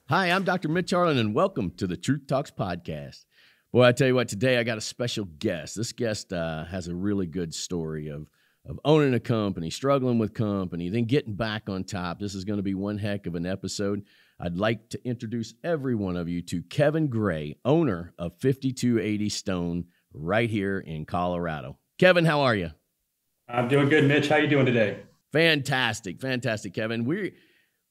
Hi, I'm Dr. Mitch Harlan, and welcome to the Truth Talks podcast. Boy, I tell you what, today I got a special guest. This guest has a really good story of owning a company, struggling with company, then getting back on top. This is going to be one heck of an episode. I'd like to introduce every one of you to Kevin Gray, owner of 5280 Stone, right here in Colorado. Kevin, how are you? I'm doing good, Mitch. How you doing today? Fantastic, Kevin.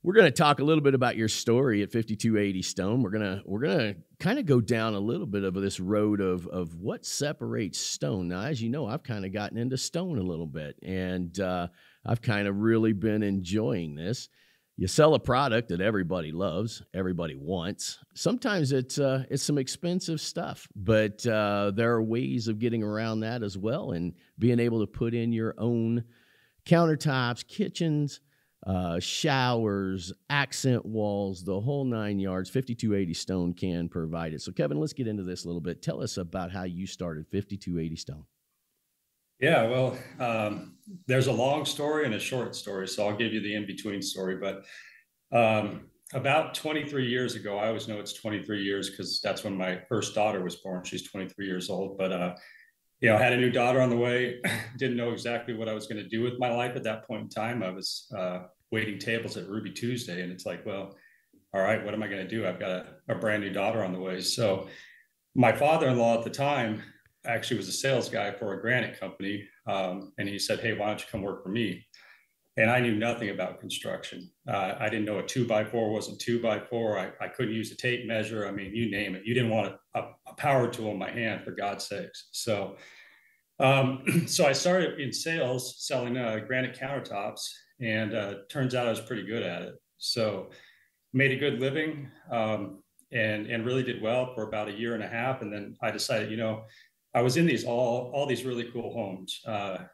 We're going to talk a little bit about your story at 5280 Stone. We're gonna kind of go down a little bit of this road of what separates stone. Now, as you know, I've kind of gotten into stone a little bit, and I've kind of really been enjoying this. You sell a product that everybody loves, everybody wants. Sometimes it's some expensive stuff, but there are ways of getting around that as well, and being able to put in your own countertops, kitchens, showers, accent walls, the whole 9 yards. 5280 Stone can provide it. So, Kevin, let's get into this a little bit. Tell us about how you started 5280 Stone. Yeah, well, there's a long story and a short story, so I'll give you the in-between story. But about 23 years ago, I always know it's 23 years because that's when my first daughter was born. She's 23 years old, but I had a new daughter on the way. Didn't know exactly what I was going to do with my life at that point in time. I was waiting tables at Ruby Tuesday, and it's like, well, all right, what am I going to do? I've got a brand new daughter on the way. So my father-in-law at the time actually was a sales guy for a granite company, and he said, hey, why don't you come work for me? And I knew nothing about construction. I didn't know a 2x4 wasn't 2x4. I couldn't use a tape measure. I mean, you name it. You didn't want a power tool in my hand, for God's sakes. So I started in sales selling granite countertops, and turns out I was pretty good at it. So made a good living, and really did well for about a year and a half. And then I decided, I was in all these really cool homes,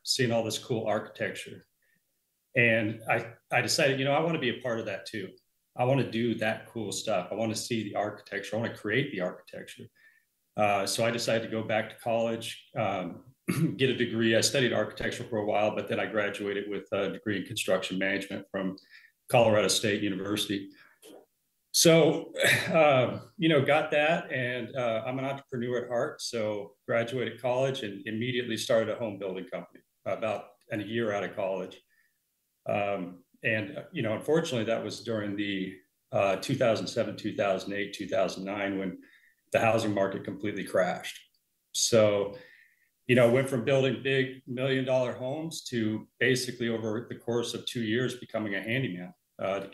seeing all this cool architecture. And I decided, I want to be a part of that too. I want to do that cool stuff. I want to see the architecture. I want to create the architecture. So I decided to go back to college, get a degree. I studied architecture for a while, but then I graduated with a degree in construction management from Colorado State University. So, got that, and I'm an entrepreneur at heart. So graduated college and immediately started a home building company about a year out of college. Unfortunately, that was during the 2007, 2008, 2009, when the housing market completely crashed. So, went from building big $1 million homes to basically over the course of 2 years becoming a handyman to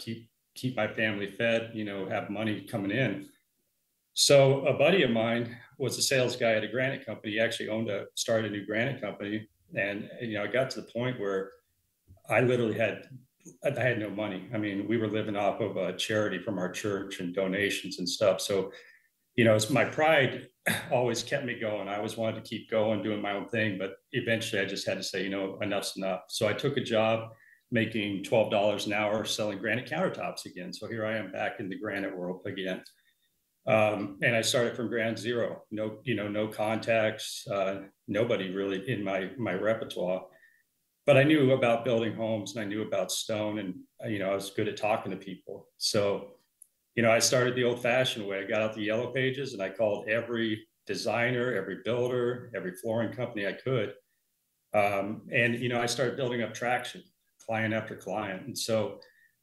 keep my family fed, have money coming in. So a buddy of mine was a sales guy at a granite company. He actually started a new granite company. And, I got to the point where I literally had no money. I mean, we were living off of a charity from our church and donations and stuff. So, it's my pride always kept me going. I always wanted to keep going, doing my own thing. But eventually I just had to say, enough's enough. So I took a job making $12 an hour selling granite countertops again. So here I am back in the granite world again. And I started from ground zero. No contacts, nobody really in my repertoire. But I knew about building homes and I knew about stone, and I was good at talking to people. So I started the old fashioned way. I got out the yellow pages and I called every designer, every builder, every flooring company I could. I started building up traction, client after client. And so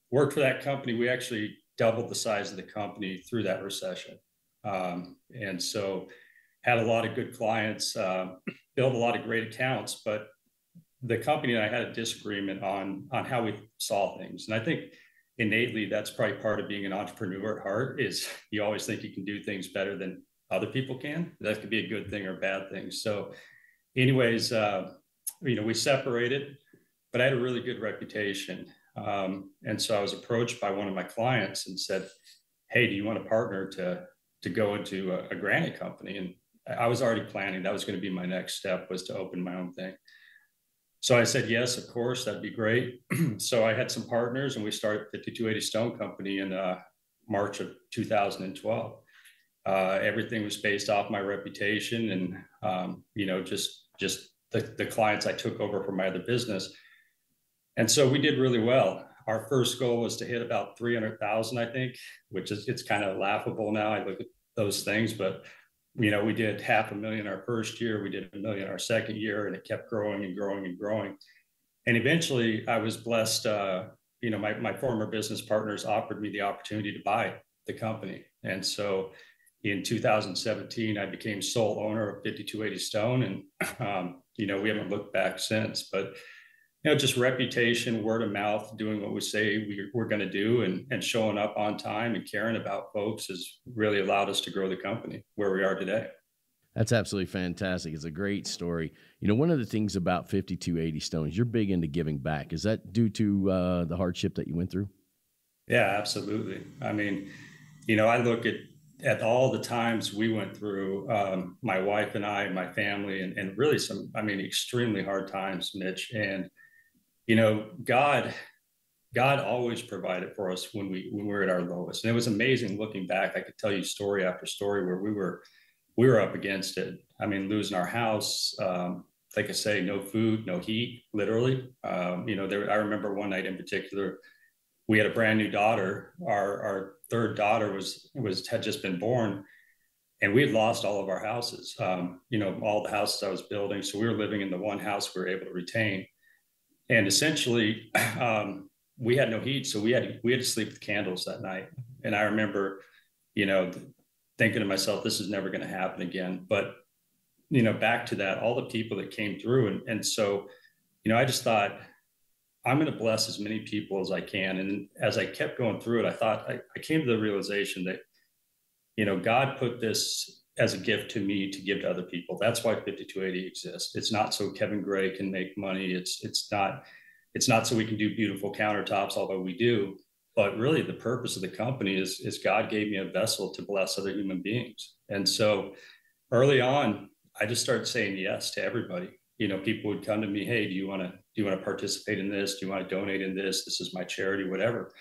worked for that company. We actually doubled the size of the company through that recession. And so had a lot of good clients, built a lot of great accounts, but the company and I had a disagreement on how we saw things. And I think innately that's probably part of being an entrepreneur at heart, is you always think you can do things better than other people can. That could be a good thing or a bad thing. So anyways, we separated, but I had a really good reputation. And so I was approached by one of my clients and said, hey, do you want a partner to go into a granite company? And I was already planning that was going to be my next step, was to open my own thing. So I said, yes, of course, that'd be great. So I had some partners and we started 5280 Stone Company in March of 2012. Everything was based off my reputation and, just the clients I took over from my other business. And so we did really well. our first goal was to hit about 300,000, I think, which is, it's kind of laughable now. I look at those things, but we did 500,000 our first year, we did 1 million our second year, and it kept growing and growing and growing. And eventually I was blessed, my former business partners offered me the opportunity to buy the company. And so in 2017, I became sole owner of 5280 Stone. And, we haven't looked back since, but, just reputation, word of mouth, doing what we say we're going to do, and showing up on time and caring about folks has really allowed us to grow the company where we are today. That's absolutely fantastic. It's a great story. One of the things about 5280 Stones, you're big into giving back. Is that due to the hardship that you went through? Yeah, absolutely. I mean, I look at all the times we went through, my wife and I, and my family, and really extremely hard times, Mitch. And, God always provided for us when we were at our lowest. And it was amazing looking back. I could tell you story after story where we were up against it. I mean, losing our house, like I say, no food, no heat, literally. I remember one night in particular, we had a brand new daughter. Our third daughter had just been born, and we had lost all of our houses. All the houses I was building. So we were living in the one house we were able to retain, and essentially, we had no heat, so we had to sleep with candles that night. And I remember, thinking to myself, this is never going to happen again. But back to that, all the people that came through, and so, I just thought, I'm going to bless as many people as I can. And as I kept going through it, I came to the realization that, God put this as a gift to me to give to other people. That's why 5280 exists. It's not so Kevin Gray can make money. It's not so we can do beautiful countertops, although we do. But really the purpose of the company is God gave me a vessel to bless other human beings. And so early on, I just started saying yes to everybody. People would come to me, hey, do you want to participate in this? Do you want to donate in this? This is my charity, whatever.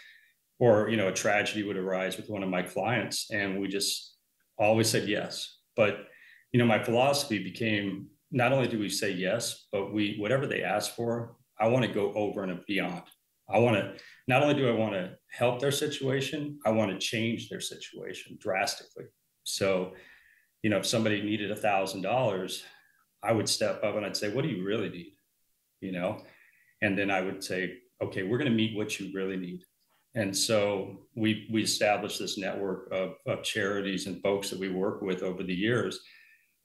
Or, a tragedy would arise with one of my clients, and we just always said yes. But, my philosophy became, not only do we say yes, but whatever they ask for, I want to go over and beyond. Not only do I want to help their situation, I want to change their situation drastically. So, if somebody needed $1,000, I would step up and I'd say, what do you really need? And then I would say, okay, we're going to meet what you really need. And so we established this network of charities and folks that we work with over the years.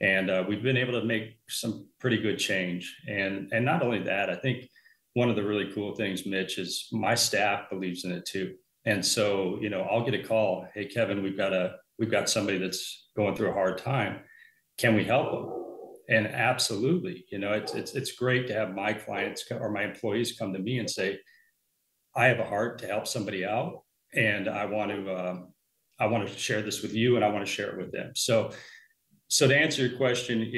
And we've been able to make some pretty good change. And not only that, I think one of the really cool things, Mitch, is my staff believes in it too. And so, I'll get a call. Hey, Kevin, we've got somebody that's going through a hard time. Can we help them? And absolutely, it's great to have my clients or my employees come to me and say, I have a heart to help somebody out, and I want to share this with you, and I want to share it with them. So to answer your question,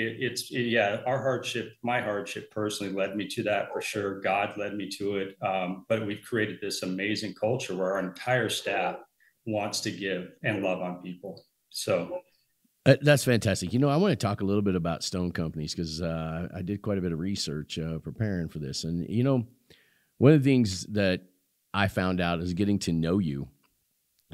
my hardship personally led me to that for sure. God led me to it. But we've created this amazing culture where our entire staff wants to give and love on people. So that's fantastic. I want to talk a little bit about stone companies because I did quite a bit of research preparing for this. And, one of the things that I found out is getting to know you.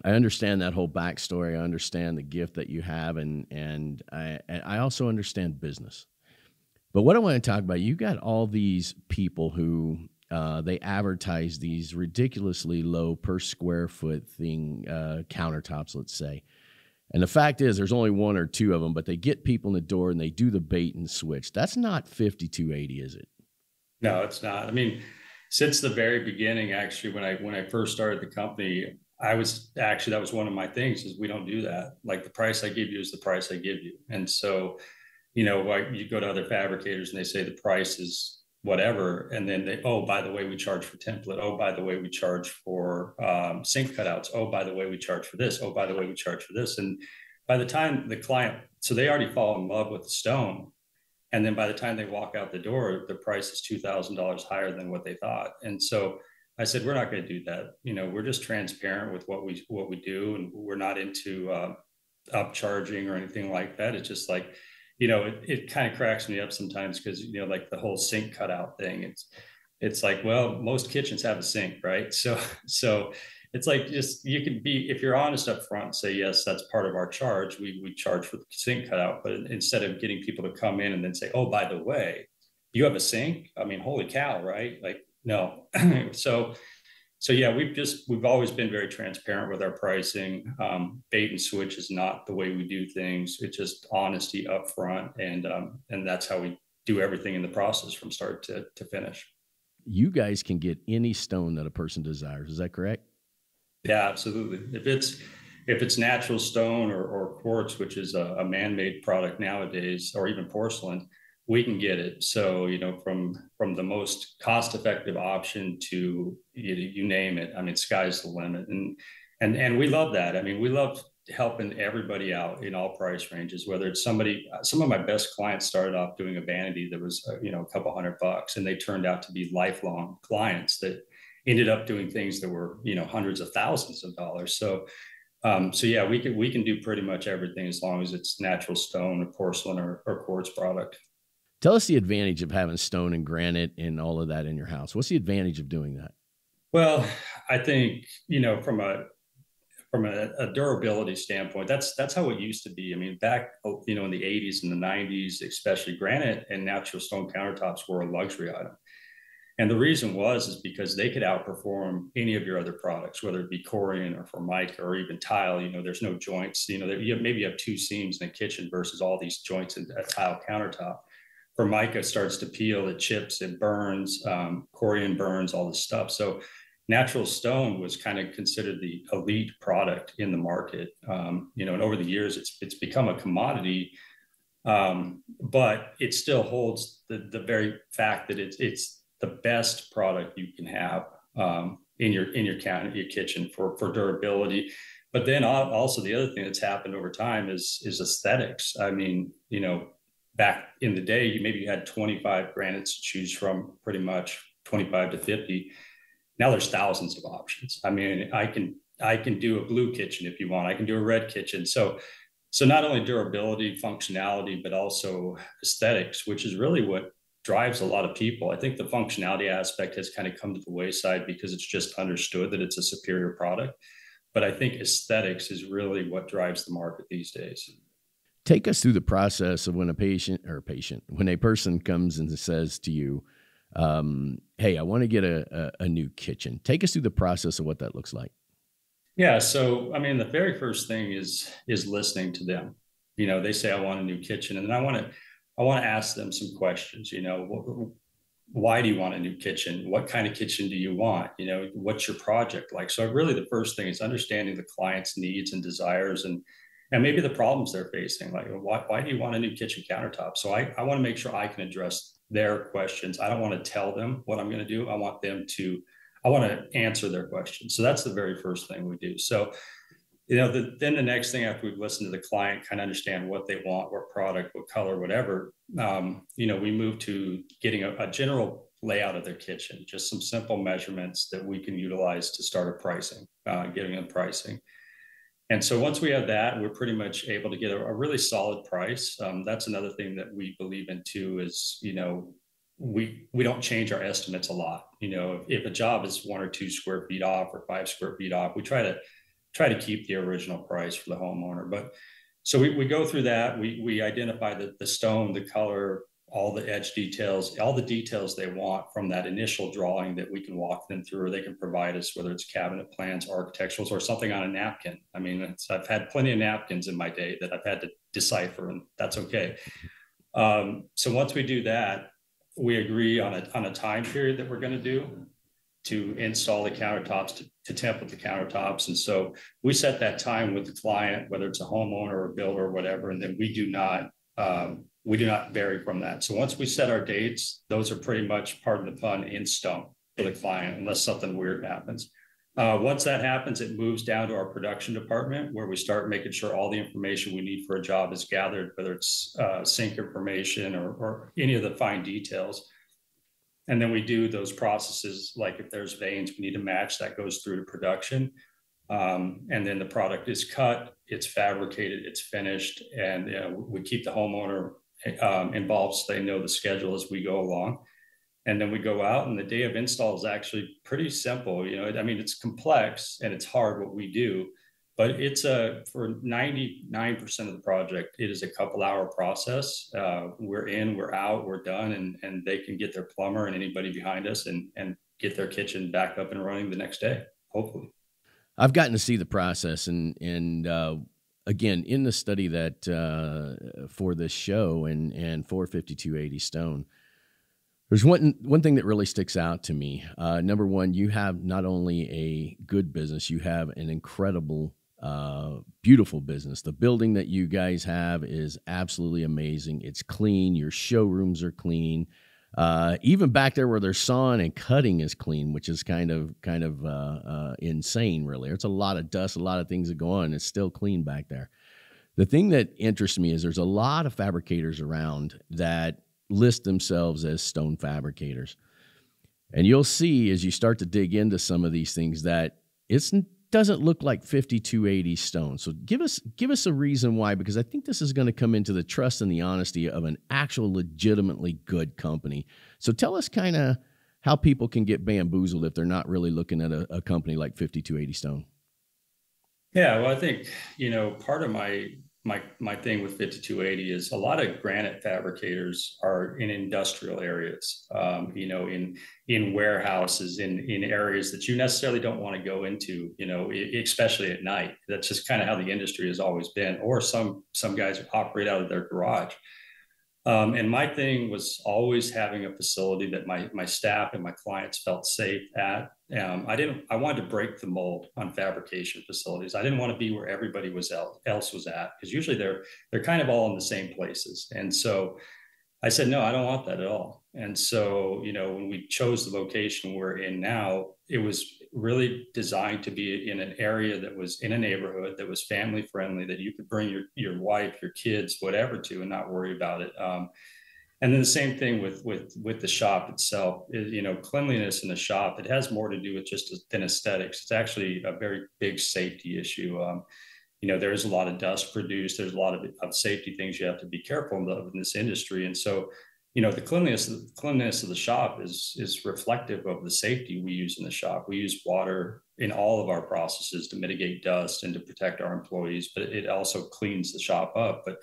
I understand that whole backstory. I understand the gift that you have, and I also understand business. But what I want to talk about, you got all these people who they advertise these ridiculously low per square foot countertops, let's say. And the fact is, there's only one or two of them, but they get people in the door and they do the bait and switch. That's not 5280, is it? No, it's not. I mean, since the very beginning, actually, when I first started the company, that was one of my things is we don't do that. Like the price I give you is the price I give you. And so, like you go to other fabricators and they say the price is whatever. And then oh, by the way, we charge for template. Oh, by the way, we charge for sink cutouts. Oh, by the way, we charge for this. Oh, by the way, we charge for this. And by the time the client, so they already fall in love with the stone. And then by the time they walk out the door, the price is $2,000 higher than what they thought. And so I said, we're not going to do that. We're just transparent with what we do. And we're not into upcharging or anything like that. It's just like, it kind of cracks me up sometimes because, like the whole sink cutout thing, It's like, well, most kitchens have a sink, right? So it's like, just, you can be, if you're honest up front and say, yes, that's part of our charge. We charge for the sink cutout, but instead of getting people to come in and then say, oh, by the way, you have a sink. I mean, holy cow, right? Like, no. So yeah, we've always been very transparent with our pricing. Bait and switch is not the way we do things. It's just honesty up front, and that's how we do everything in the process from start to finish. You guys can get any stone that a person desires. Is that correct? Yeah, absolutely. If it's natural stone or quartz, which is a man-made product nowadays, or even porcelain, we can get it. So, from the most cost-effective option to you name it. I mean, sky's the limit, and we love that. I mean, we love helping everybody out in all price ranges. Whether it's somebody, some of my best clients started off doing a vanity that was a couple $100, and they turned out to be lifelong clients that ended up doing things that were hundreds of thousands of dollars. So yeah, we can do pretty much everything as long as it's natural stone or porcelain or quartz product. Tell us the advantage of having stone and granite and all of that in your house. What's the advantage of doing that? Well, I think from a durability standpoint, that's how it used to be. I mean, back in the 80s and the 90s, especially, granite and natural stone countertops were a luxury item. And the reason is because they could outperform any of your other products, whether it be corian or formica or even tile. There's no joints. Maybe you have two seams in a kitchen versus all these joints in a tile countertop. Formica starts to peel, it chips, it burns, corian burns, all this stuff. So natural stone was kind of considered the elite product in the market. And over the years, it's become a commodity, but it still holds the very fact that it's the best product you can have in your kitchen for durability. But then also the other thing that's happened over time is aesthetics. I mean, back in the day, you had 25 granites to choose from, pretty much 25 to 50. Now there's thousands of options. I mean, I can do a blue kitchen if you want. I can do a red kitchen. So not only durability, functionality, but also aesthetics, which is really what drives a lot of people. I think the functionality aspect has kind of come to the wayside because it's just understood that it's a superior product. But I think aesthetics is really what drives the market these days. Take us through the process of when when a person comes and says to you, hey, I want to get a new kitchen. Take us through the process of what that looks like. Yeah. So, I mean, the very first thing is listening to them. They say, I want a new kitchen. And then I want to ask them some questions. Why do you want a new kitchen? What kind of kitchen do you want? What's your project like? So really the first thing is understanding the client's needs and desires, and maybe the problems they're facing. Like, why do you want a new kitchen countertop? So I want to make sure I can address their questions. I don't want to tell them what I'm going to do. I want to answer their questions. So that's the very first thing we do. So, then the next thing, after we've listened to the client, kind of understand what they want, what product, what color, whatever, we move to getting a general layout of their kitchen, just some simple measurements that we can utilize to start a pricing, giving them pricing. And so once we have that, we're pretty much able to get a really solid price. That's another thing that we believe in too, is, we don't change our estimates a lot. If a job is 1 or 2 square feet off or 5 square feet off, we try to keep the original price for the homeowner. But so we go through that. We identify the stone, the color, all the edge details, all the details they want from that initial drawing that we can walk them through, or they can provide us, whether it's cabinet plans, architecturals, or something on a napkin. I mean, I've had plenty of napkins in my day that I've had to decipher, and that's okay. So once we do that, we agree on a time period that we're going to do to install the countertops, to template the countertops. And so we set that time with the client, whether it's a homeowner or a builder or whatever, and then we do not vary from that. So once we set our dates, those are pretty much, pardon the pun, in stone for the client, unless something weird happens. Once that happens, it moves down to our production department, where we start making sure all the information we need for a job is gathered, whether it's sink information or any of the fine details. And then we do those processes, like if there's veins we need to match, that goes through to production. And then the product is cut, it's fabricated, it's finished, and we keep the homeowner involved so they know the schedule as we go along. And then we go out, and the day of install is actually pretty simple. I mean, it's complex and it's hard what we do, but it's for 99% of the project, it is a couple hour process. We're in, we're out, we're done, and they can get their plumber and anybody behind us and get their kitchen back up and running the next day, hopefully. I've gotten to see the process, and again, in the study that for this show and for 5280 Stone, there's one thing that really sticks out to me. Number one, you have not only a good business, you have an incredible, beautiful business. The building that you guys have is absolutely amazing. It's clean. Your showrooms are clean. Even back there where they're sawing and cutting is clean, which is kind of insane, really. It's a lot of dust, a lot of things that go on. It's still clean back there. The thing that interests me is there's a lot of fabricators around that list themselves as stone fabricators. And you'll see as you start to dig into some of these things that it doesn't look like 5280 Stone. So give us a reason why, because I think this is going to come into the trust and the honesty of an actual legitimately good company. So tell us kind of how people can get bamboozled if they're not really looking at a company like 5280 Stone. Yeah, well, I think, part of my thing with 5280 is a lot of granite fabricators are in industrial areas, in warehouses, in areas that you necessarily don't want to go into, especially at night. That's just kind of how the industry has always been. Or some guys operate out of their garage. And my thing was always having a facility that my staff and my clients felt safe at. I wanted to break the mold on fabrication facilities. I didn't want to be where everybody else was at, because usually they're kind of all in the same places. And so I said, no, I don't want that at all. And so, when we chose the location we're in now, it was really designed to be in an area that was in a neighborhood that was family friendly, that you could bring your wife, your kids, whatever to, and not worry about it. And then the same thing with the shop itself. Cleanliness in the shop, it has more to do with just than aesthetics. It's actually a very big safety issue. There's a lot of dust produced. There's a lot of safety things you have to be careful of in this industry. And so, the cleanliness of the shop is reflective of the safety we use in the shop. We use water in all of our processes to mitigate dust and to protect our employees, but it also cleans the shop up. But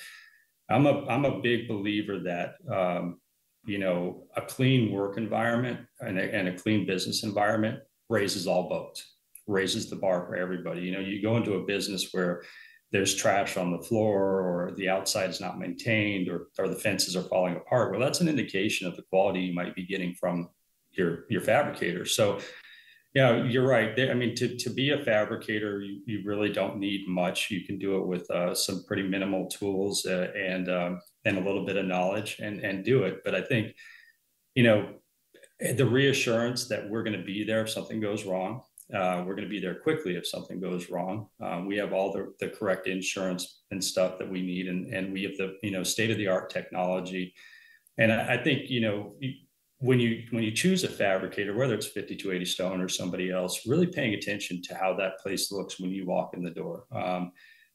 I'm a big believer that a clean work environment and a clean business environment raises all boats, raises the bar for everybody. You go into a business where there's trash on the floor, or the outside is not maintained, or the fences are falling apart. Well, that's an indication of the quality you might be getting from your fabricator. So, you're right. I mean, to be a fabricator, you really don't need much. You can do it with some pretty minimal tools and a little bit of knowledge and do it. But I think, the reassurance that we're going to be there if something goes wrong. We're going to be there quickly if something goes wrong. We have all the correct insurance and stuff that we need, and we have the state-of-the-art technology. And I think when you choose a fabricator, whether it's 5280 Stone or somebody else, really paying attention to how that place looks when you walk in the door,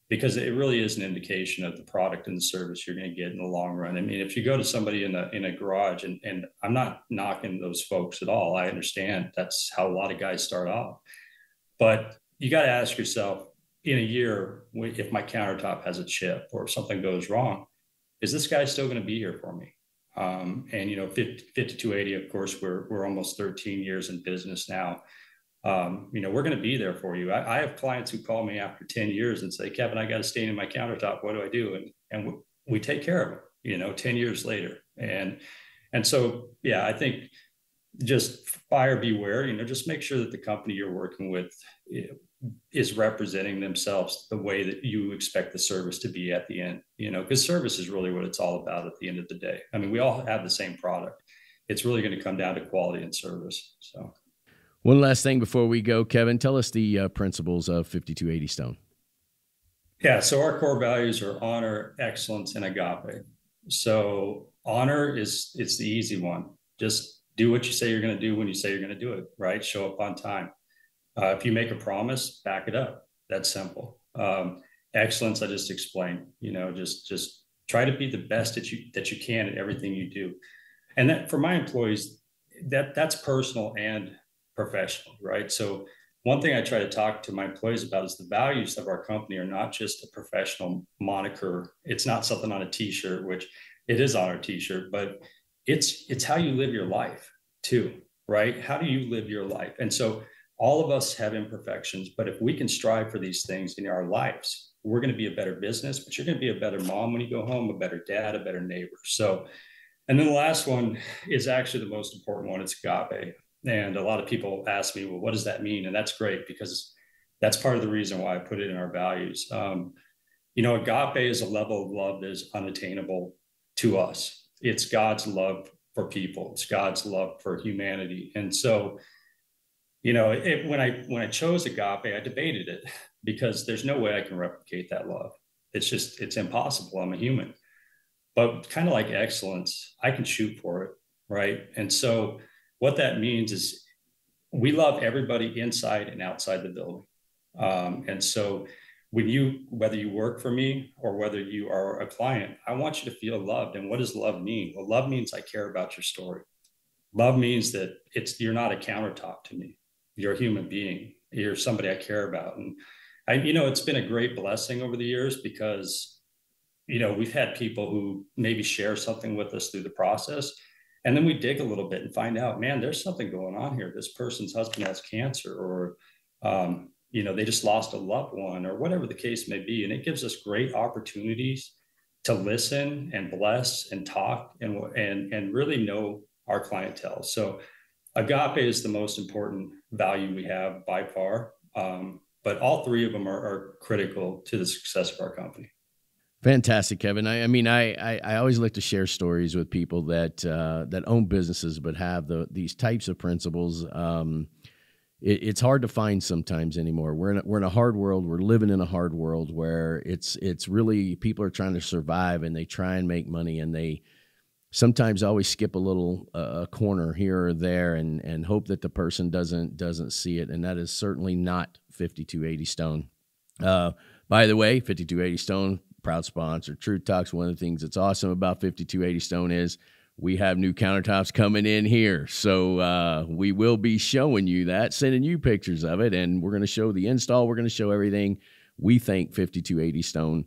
because it really is an indication of the product and the service you're going to get in the long run. I mean, if you go to somebody in a garage, and I'm not knocking those folks at all, I understand that's how a lot of guys start off, but you got to ask yourself, in a year, if my countertop has a chip or if something goes wrong, is this guy still going to be here for me? And 5280, of course, we're almost 13 years in business now. We're going to be there for you. I have clients who call me after 10 years and say, Kevin, I got a stain in my countertop. What do I do? And we take care of it, 10 years later. And so, yeah, I think just buyer beware, just make sure that the company you're working with is representing themselves the way that you expect the service to be at the end, because service is really what it's all about at the end of the day. I mean, we all have the same product. It's really going to come down to quality and service. So one last thing before we go, Kevin, tell us the principles of 5280 Stone. Yeah. So our core values are honor, excellence, and agape. So honor it's the easy one. Just do what you say you're going to do when you say you're going to do it, right? Show up on time. If you make a promise, back it up. That's simple. Excellence, I just explained, just try to be the best that you can at everything you do. And that for my employees, that's personal and professional, right? So one thing I try to talk to my employees about is the values of our company are not just a professional moniker. It's not something on a t-shirt, which it is on our t-shirt, but it's how you live your life too, right? How do you live your life? And so all of us have imperfections, but if we can strive for these things in our lives, we're going to be a better business, but you're going to be a better mom when you go home, a better dad, a better neighbor. So, and then the last one is actually the most important one. It's agape. And a lot of people ask me, well, what does that mean? And that's great because that's part of the reason why I put it in our values. Agape is a level of love that is unattainable to us. It's God's love for people. It's God's love for humanity. And so, when I chose agape, I debated it because there's no way I can replicate that love. It's impossible. I'm a human. But kind of like excellence, I can shoot for it, right? And so what that means is we love everybody inside and outside the building. And so whether you work for me or whether you are a client, I want you to feel loved. And what does love mean? Well, love means I care about your story. Love means that you're not a countertop to me. You're a human being. You're somebody I care about. And it's been a great blessing over the years because we've had people who maybe share something with us through the process. And then we dig a little bit and find out, man, there's something going on here. This person's husband has cancer, or, they just lost a loved one, or whatever the case may be. And it gives us great opportunities to listen and bless and talk and really know our clientele. So agape is the most important value we have by far. But all three of them are critical to the success of our company. Fantastic, Kevin. I always like to share stories with people that own businesses but have these types of principles. It's hard to find sometimes anymore. We're in a hard world. We're living in a hard world where it's really people are trying to survive and they try and make money, and they sometimes always skip a little a corner here or there and hope that the person doesn't see it. And that is certainly not 5280 Stone. By the way, 5280 Stone, proud sponsor, Truth Talks. One of the things that's awesome about 5280 Stone is we have new countertops coming in here. So we will be showing you that, sending you pictures of it, and we're going to show the install. We're going to show everything. We thank 5280 Stone.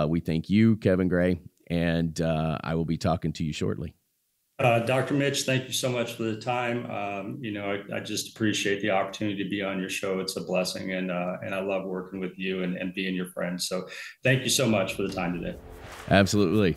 We thank you, Kevin Gray, and I will be talking to you shortly. Dr. Mitch, thank you so much for the time. I just appreciate the opportunity to be on your show. It's a blessing, and I love working with you and being your friend. So thank you so much for the time today. Absolutely.